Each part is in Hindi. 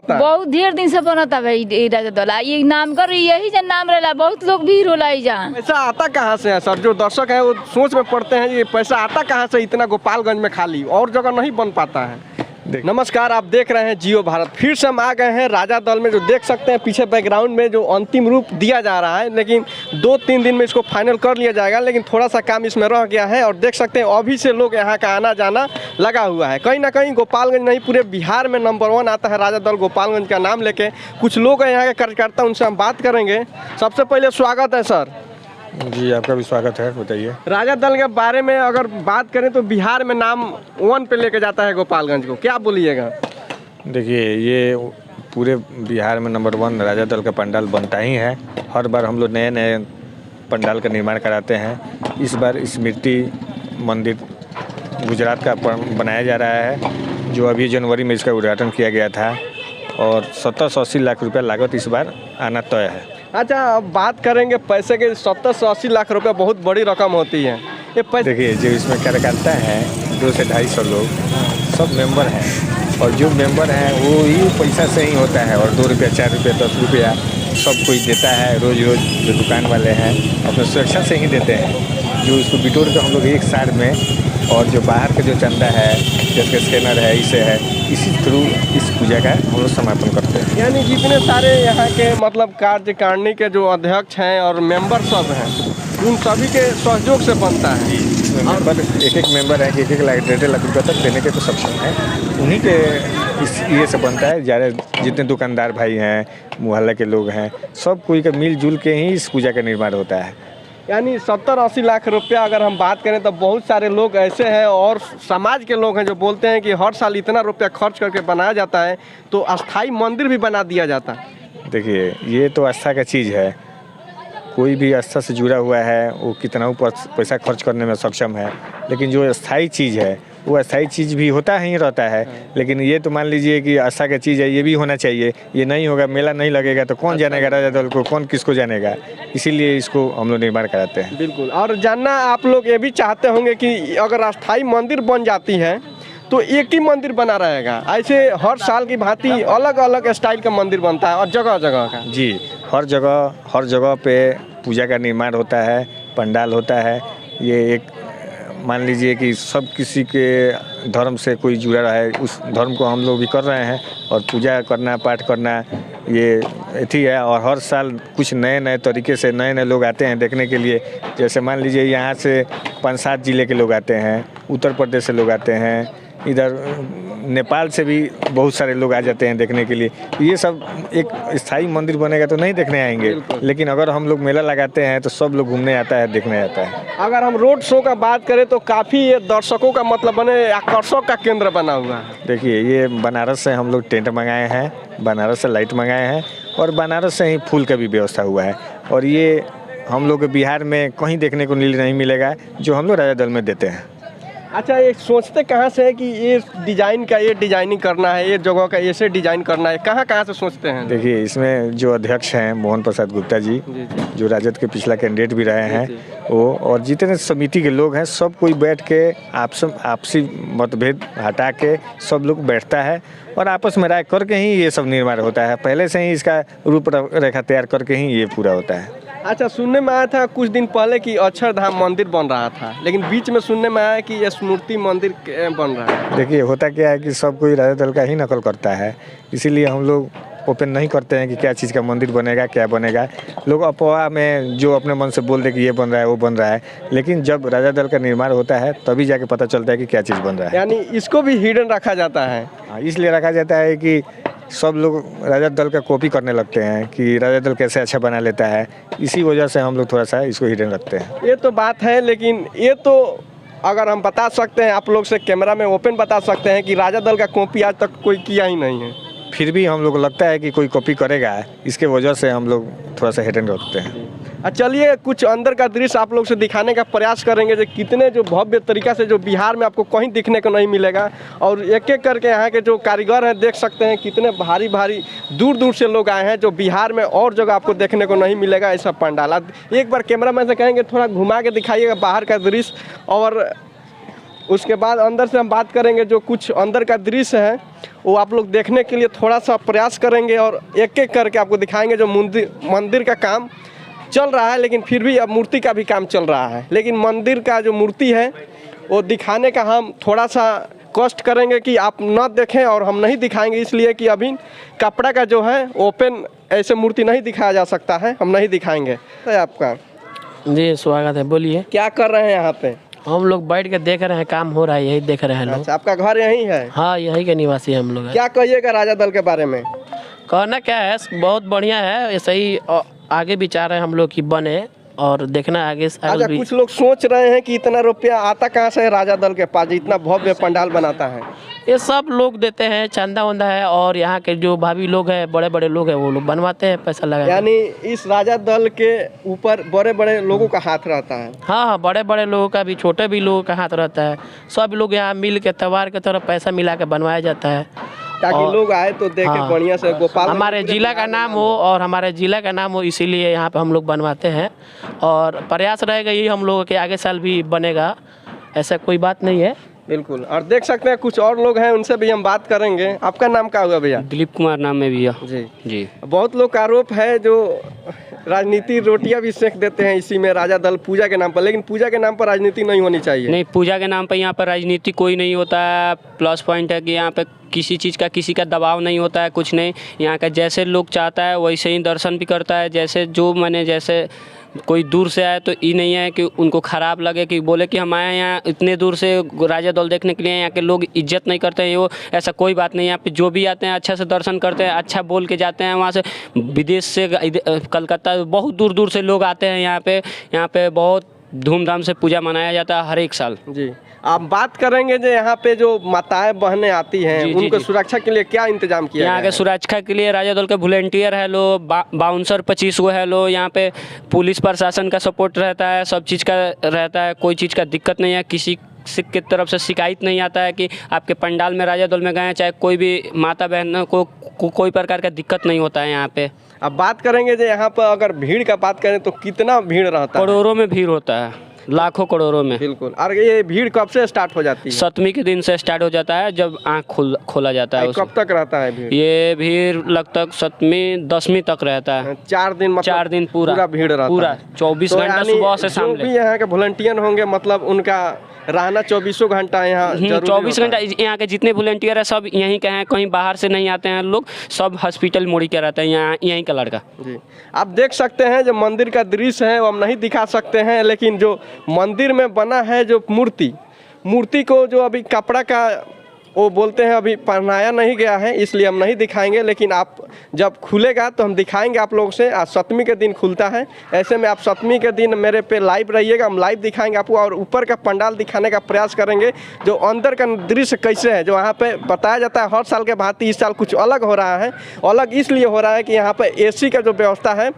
बनता है? बहुत ढेर दिन से बनता भाई राजा दल। ये नाम कर यही जन नाम रहेला, बहुत लोग भी रोला जहाँ। पैसा आता कहाँ से है सर? जो दर्शक है वो सोच में पड़ते हैं ये पैसा आता कहाँ से इतना गोपालगंज में, खाली और जगह नहीं बन पाता है। नमस्कार, आप देख रहे हैं जियो भारत। फिर से हम आ गए हैं राजा दल में। जो देख सकते हैं पीछे बैकग्राउंड में जो अंतिम रूप दिया जा रहा है, लेकिन 2-3 दिन में इसको फाइनल कर लिया जाएगा, लेकिन थोड़ा सा काम इसमें रह गया है। और देख सकते हैं अभी से लोग यहाँ का आना जाना लगा हुआ है। कहीं ना कहीं गोपालगंज नहीं पूरे बिहार में नंबर 1 आता है राजा दल गोपालगंज का नाम लेके। कुछ लोग हैं यहाँ के कार्यकर्ता, उनसे हम बात करेंगे। सबसे पहले स्वागत है सर। जी आपका भी स्वागत है, बताइए। राजा दल के बारे में अगर बात करें तो बिहार में नाम 1 पे लेके जाता है गोपालगंज को, क्या बोलिएगा? देखिए, ये पूरे बिहार में नंबर 1 राजा दल का पंडाल बनता ही है। हर बार हम लोग नए नए पंडाल का निर्माण कराते हैं। इस बार स्मृति मंदिर गुजरात का बनाया जा रहा है, जो अभी जनवरी में इसका उद्घाटन किया गया था, और 70 से 80 लाख रुपया लागत इस बार आना तय है। अच्छा, अब बात करेंगे पैसे के। 70 से 80 लाख रुपए बहुत बड़ी रकम होती है। ये पैसे देखिए, जो इसमें कार्यकर्ता हैं 200 से 250 लोग, सब मेंबर हैं, और जो मेंबर हैं वो ही पैसा से ही होता है। और 2 रुपया 4 रुपया 10 रुपया सब कोई देता है। रोज़ रोज़ जो दुकान वाले हैं अपने सुरक्षा से ही देते हैं, जो इसको बिटोर के हम लोग एक साल में, और जो बाहर का जो चंदा है जैसे स्कैनर है, इसे है, इसी थ्रू इस पूजा का हम लोग समापन करते हैं। यानी जितने सारे यहाँ के मतलब कार्यकारिणी के जो अध्यक्ष हैं और मेंबर सब हैं, उन सभी के सहयोग से बनता है। इसमें मेंबर एक मेंबर है कि 1 लाख 1.5 लाख रुपये तक देने के तो सक्षम है। उन्हीं के इस ये से बनता है। ज़्यादा जितने दुकानदार भाई हैं, मोहल्ले के लोग हैं, सब कोई का मिलजुल के ही इस पूजा का निर्माण होता है। यानी 70-80 लाख रुपया अगर हम बात करें तो बहुत सारे लोग ऐसे हैं और समाज के लोग हैं जो बोलते हैं कि हर साल इतना रुपया खर्च करके बनाया जाता है तो अस्थाई मंदिर भी बना दिया जाता है। देखिए, ये तो आस्था का चीज़ है। कोई भी आस्था से जुड़ा हुआ है वो कितना ऊपर पैसा खर्च करने में सक्षम है, लेकिन जो अस्थाई चीज़ है वो अस्थाई चीज़ भी होता ही रहता है। लेकिन ये तो मान लीजिए कि आस्था का चीज़ है, ये भी होना चाहिए। ये नहीं होगा, मेला नहीं लगेगा तो कौन जानेगा राजा दल को, कौन किसको जानेगा। इसीलिए इसको हम लोग निर्माण कराते हैं। बिल्कुल। और जानना आप लोग ये भी चाहते होंगे कि अगर अस्थाई मंदिर बन जाती है तो एक ही मंदिर बना रहेगा, ऐसे हर साल की भांति अलग अलग स्टाइल का मंदिर बनता है और जगह जगह का? जी, हर जगह पे पूजा का निर्माण होता है, पंडाल होता है। ये एक मान लीजिए कि सब किसी के धर्म से कोई जुड़ा रहा है, उस धर्म को हम लोग भी कर रहे हैं। और पूजा करना, पाठ करना, ये अथी है। और हर साल कुछ नए नए तरीके से नए नए लोग आते हैं देखने के लिए। जैसे मान लीजिए यहाँ से 5-7 जिले के लोग आते हैं, उत्तर प्रदेश से लोग आते हैं, इधर नेपाल से भी बहुत सारे लोग आ जाते हैं देखने के लिए। ये सब एक स्थायी मंदिर बनेगा तो नहीं देखने आएंगे, लेकिन अगर हम लोग मेला लगाते हैं तो सब लोग घूमने आता है, देखने आता है। अगर हम रोड शो का बात करें तो काफ़ी ये दर्शकों का मतलब बने आकर्षक का केंद्र बना हुआ है। देखिए, ये बनारस से हम लोग टेंट मंगाए हैं, बनारस से लाइट मंगाए हैं, और बनारस से ही फूल का भी व्यवस्था हुआ है। और ये हम लोग बिहार में कहीं देखने को नहीं मिलेगा जो हम लोग राजा दल में देते हैं। अच्छा, ये सोचते कहाँ से है कि ये डिजाइन का ये डिजाइनिंग करना है, ये जगह का ऐसे डिजाइन करना है, कहाँ से सोचते हैं? देखिए, इसमें जो अध्यक्ष हैं मोहन प्रसाद गुप्ता जी, जो राजद के पिछला कैंडिडेट भी रहे हैं, वो और जितने समिति के लोग हैं, सब कोई बैठ के आपसी मतभेद हटा के सब लोग बैठता है और आपस में राय करके ही ये सब निर्माण होता है। पहले से ही इसका रूपरेखा तैयार करके ही ये पूरा होता है। अच्छा, सुनने में आया था कुछ दिन पहले कि अक्षरधाम मंदिर बन रहा था, लेकिन बीच में सुनने में आया कि स्मृति मंदिर बन रहा है। देखिए, होता क्या है कि सब कोई राजा दल का ही नकल करता है, इसीलिए हम लोग ओपन नहीं करते हैं कि क्या चीज़ का मंदिर बनेगा, क्या बनेगा। लोग अफवाह में जो अपने मन से बोल दे कि ये बन रहा है, वो बन रहा है, लेकिन जब राजा दल का निर्माण होता है तभी जाके पता चलता है कि क्या चीज़ बन रहा है। यानी इसको भी हिडन रखा जाता है? हाँ, इसलिए रखा जाता है कि सब लोग राजा दल का कॉपी करने लगते हैं कि राजा दल कैसे अच्छा बना लेता है। इसी वजह से हम लोग थोड़ा सा इसको हिडन रखते हैं। ये तो बात है, लेकिन ये तो अगर हम बता सकते हैं आप लोग से कैमरा में ओपन बता सकते हैं कि राजा दल का कॉपी आज तक कोई किया ही नहीं है। फिर भी हम लोग लगता है कि कोई कॉपी करेगा, इसके वजह से हम लोग थोड़ा सा हिडन रखते हैं। चलिए कुछ अंदर का दृश्य आप लोग से दिखाने का प्रयास करेंगे जो कितने जो भव्य तरीका से जो बिहार में आपको कहीं दिखने को नहीं मिलेगा। और एक एक करके यहाँ के जो कारीगर हैं देख सकते हैं कितने भारी भारी दूर दूर से लोग आए हैं जो बिहार में और जगह आपको देखने को नहीं मिलेगा ऐसा पंडाल। एक बार कैमरामैन से कहेंगे थोड़ा घुमा के दिखाइएगा बाहर का दृश्य। और उसके बाद अंदर से हम बात करेंगे, जो कुछ अंदर का दृश्य है वो आप लोग देखने के लिए थोड़ा सा प्रयास करेंगे और एक एक करके आपको दिखाएंगे। जो मंदिर का काम चल रहा है, लेकिन फिर भी अब मूर्ति का भी काम चल रहा है, लेकिन मंदिर का जो मूर्ति है वो दिखाने का हम थोड़ा सा कष्ट करेंगे कि आप न देखें, और हम नहीं दिखाएंगे इसलिए कि अभी कपड़ा का जो है ओपन ऐसे मूर्ति नहीं दिखाया जा सकता है, हम नहीं दिखाएंगे। तो आपका जी स्वागत है, बोलिए। क्या कर रहे हैं यहाँ पे? हम लोग बैठ के देख रहे हैं, काम हो रहा है, यही देख रहे हैं लोग। अच्छा, आपका घर यहीं है? हाँ, यही के निवासी हम लोग हैं। क्या कहिएगा राजा दल के बारे में? कहना क्या है, बहुत बढ़िया है, ऐसे ही आगे विचार है हम लोग की बने और देखना आगे अच्छा, भी। कुछ लोग सोच रहे हैं कि इतना रुपया आता कहाँ से है राजा दल के पास, इतना भव्य पंडाल बनाता है? ये सब लोग देते हैं, चंदा वंदा है, और यहाँ के जो भाभी लोग हैं, बड़े बड़े लोग हैं, वो लोग बनवाते हैं पैसा लगा। यानी इस राजा दल के ऊपर बड़े बड़े लोगों का हाथ रहता है? हाँ हाँ, बड़े बड़े लोगों का भी, छोटे भी लोगों का हाथ रहता है। सब लोग यहाँ मिल के त्योहार के तरफ पैसा मिला के बनवाया जाता है, ताकि लोग आए तो देखे। हाँ, बढ़िया से गोपाल हमारे जिला का नाम हो और हमारे जिला का नाम हो, इसीलिए यहाँ पे हम लोग बनवाते हैं। और प्रयास रहेगा यही हम लोगों के, आगे साल भी बनेगा, ऐसा कोई बात नहीं है। बिल्कुल। और देख सकते हैं कुछ और लोग हैं, उनसे भी हम बात करेंगे। आपका नाम क्या हुआ भैया? दिलीप कुमार नाम है भैया। जी जी। बहुत लोग का आरोप है जो राजनीति रोटियां भी सेक देते हैं इसी में राजा दल पूजा के नाम पर, लेकिन पूजा के नाम पर राजनीति नहीं होनी चाहिए। नहीं, पूजा के नाम पर यहाँ पर राजनीति कोई नहीं होता है। प्लस पॉइंट है कि यहाँ पे किसी चीज़ का, किसी का दबाव नहीं होता है, कुछ नहीं। यहाँ का जैसे लोग चाहता है वैसे ही दर्शन भी करता है। जैसे जो मैंने, जैसे कोई दूर से आए तो ये नहीं है कि उनको ख़राब लगे, कि बोले कि हम आए यहाँ इतने दूर से राजा दौल देखने के लिए, यहाँ के लोग इज्जत नहीं करते हैं। वो ऐसा कोई बात नहीं है। यहाँ पे जो भी आते हैं अच्छा से दर्शन करते हैं, अच्छा बोल के जाते हैं। वहाँ से विदेश से, कलकत्ता, बहुत दूर दूर से लोग आते हैं यहाँ पे बहुत धूमधाम से पूजा मनाया जाता है हर एक साल। जी, आप बात करेंगे जो यहाँ पे जो माताएं बहनें आती हैं, जी, जी, उनको जी। सुरक्षा के लिए क्या इंतजाम किया यहाँ गया के सुरक्षा के लिए राजा दल के वॉलेंटियर है लो, बाउंसर 25 गो है लो। यहाँ पे पुलिस प्रशासन का सपोर्ट रहता है, सब चीज़ का रहता है, कोई चीज़ का दिक्कत नहीं है। किसी की तरफ से शिकायत नहीं आता है कि आपके पंडाल में राजा दल में गए, चाहे कोई भी माता बहन को कोई प्रकार का दिक्कत नहीं होता है यहाँ पे। अब बात करेंगे जो यहाँ पर अगर भीड़ का बात करें तो कितना भीड़ रहता है? करोड़ों में भीड़ होता है, लाखों करोड़ों में। बिल्कुल। और ये भीड़ कब से स्टार्ट हो जाती है? सप्तमी के दिन से स्टार्ट हो जाता है, जब आँख खोला जाता है। कब तक रहता है भीड़? ये भीड़ लगभग सप्तमी दसवीं तक रहता है। 4 दिन, मतलब 4 दिन पूरा भीड़ रहता पूरा है। 24 तो घंटा यानी सुबह से शाम जो भी यहाँ के वॉलंटियर होंगे, मतलब उनका रहना 24 घंटा यहाँ जरूरी 24 होता घंटा। यहाँ के जितने वॉलंटियर है सब यहीं के हैं, कहीं बाहर से नहीं आते हैं लोग, सब हॉस्पिटल मोड़ी के रहते हैं, यहाँ यहीं का लड़का। जी, आप देख सकते हैं जो मंदिर का दृश्य है वो हम नहीं दिखा सकते हैं, लेकिन जो मंदिर में बना है जो मूर्ति को जो अभी कपड़ा का वो बोलते हैं अभी पहनाया नहीं गया है, इसलिए हम नहीं दिखाएंगे। लेकिन आप जब खुलेगा तो हम दिखाएंगे आप लोगों से। आज सप्तमी के दिन खुलता है, ऐसे में आप सप्तमी के दिन मेरे पे लाइव रहिएगा, हम लाइव दिखाएंगे आपको और ऊपर का पंडाल दिखाने का प्रयास करेंगे। जो अंदर का दृश्य कैसे है, जो वहाँ पे बताया जाता है हर साल के भांति इस साल कुछ अलग हो रहा है। अलग इसलिए हो रहा है कि यहाँ पे AC का जो व्यवस्था है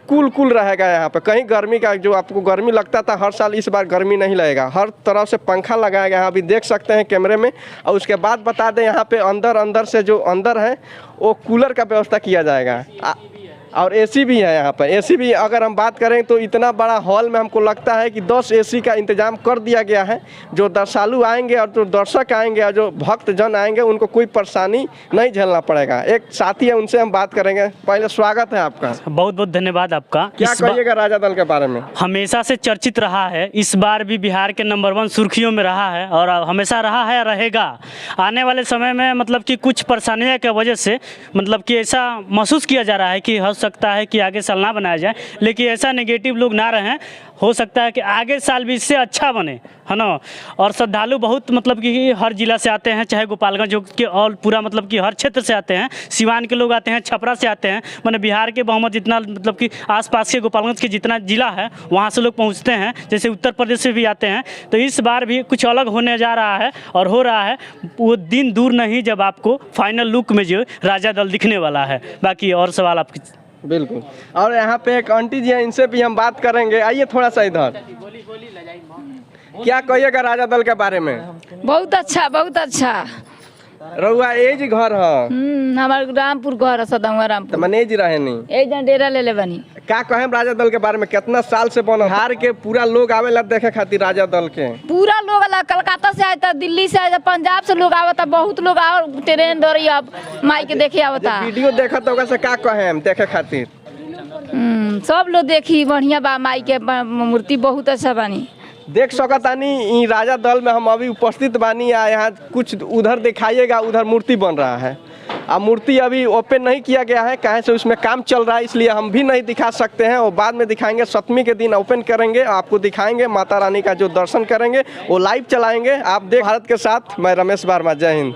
कूल रहेगा। यहाँ पे कहीं गर्मी का, जो आपको गर्मी लगता था हर साल, इस बार गर्मी नहीं लगेगा। हर तरफ से पंखा लगाया गया है, अभी देख सकते हैं कैमरे में। और उसके बाद बता दें यहाँ पे अंदर से जो अंदर है वो कूलर का व्यवस्था किया जाएगा और AC भी है यहाँ पर। AC भी अगर हम बात करें तो इतना बड़ा हॉल में हमको लगता है कि 10 AC का इंतजाम कर दिया गया है। जो दर्शालु आएंगे और जो दर्शक आएंगे और जो भक्त जन आएंगे उनको कोई परेशानी नहीं झेलना पड़ेगा। एक साथी है, उनसे हम बात करेंगे। पहले स्वागत है आपका। बहुत बहुत धन्यवाद आपका। क्या कहिएगा राजा दल के बारे में? हमेशा से चर्चित रहा है, इस बार भी बिहार के नंबर 1 सुर्खियों में रहा है और हमेशा रहा है, रहेगा। आने वाले समय में मतलब कि कुछ परेशानियों की वजह से मतलब कि ऐसा महसूस किया जा रहा है कि हो सकता है कि आगे साल ना बनाया जाए, लेकिन ऐसा नेगेटिव लोग ना रहें। हो सकता है कि आगे साल भी इससे अच्छा बने, है ना। और श्रद्धालु बहुत मतलब कि हर जिला से आते हैं, चाहे गोपालगंज के और पूरा मतलब कि हर क्षेत्र से आते हैं। सिवान के लोग आते हैं, छपरा से आते हैं, मैंने बिहार के बहुमत जितना मतलब कि आसपास के गोपालगंज के जितना जिला है वहाँ से लोग पहुँचते हैं। जैसे उत्तर प्रदेश से भी आते हैं। तो इस बार भी कुछ अलग होने जा रहा है और हो रहा है। वो दिन दूर नहीं जब आपको फाइनल लुक में जो राजा दल दिखने वाला है। बाकी और सवाल आपकी? बिल्कुल। और यहाँ पे एक आंटी जी हैं, इनसे भी हम बात करेंगे। आइए थोड़ा सा इधर। क्या कहिएगा राजा दल के बारे में? बहुत अच्छा, बहुत अच्छा। रउआ एज घर है? हमार रामपुर घर है, सदंगा रामपुर। तो मनेज रहे नहीं? एज डेरा ले ले बनी। का कहें राजा दल के बारे में, कितना साल से बन हार के पूरा लोग आवेला देखे खातिर राजा दल के? पूरा लोग आला, कलकत्ता से आया था, दिल्ली से आया था, पंजाब से लोग आवता, बहुत लोग आओ ट्रेन दौड़ी अब माई के देखे आवता। वीडियो देखा तो से का कहें देखे खातिर? सब लोग देखी बढ़िया बा, माई के मूर्ति बहुत अच्छा बानी। देख सकतानी ई राजा दल में हम अभी उपस्थित बानी। यहाँ कुछ उधर दिखाइएगा, उधर मूर्ति बन रहा है। अब मूर्ति अभी ओपन नहीं किया गया है, कहीं से उसमें काम चल रहा है, इसलिए हम भी नहीं दिखा सकते हैं। वो बाद में दिखाएंगे, सप्तमी के दिन ओपन करेंगे, आपको दिखाएंगे माता रानी का जो दर्शन करेंगे वो लाइव चलाएंगे। आप देख भारत के साथ, मैं रमेश वर्मा, जय हिंद।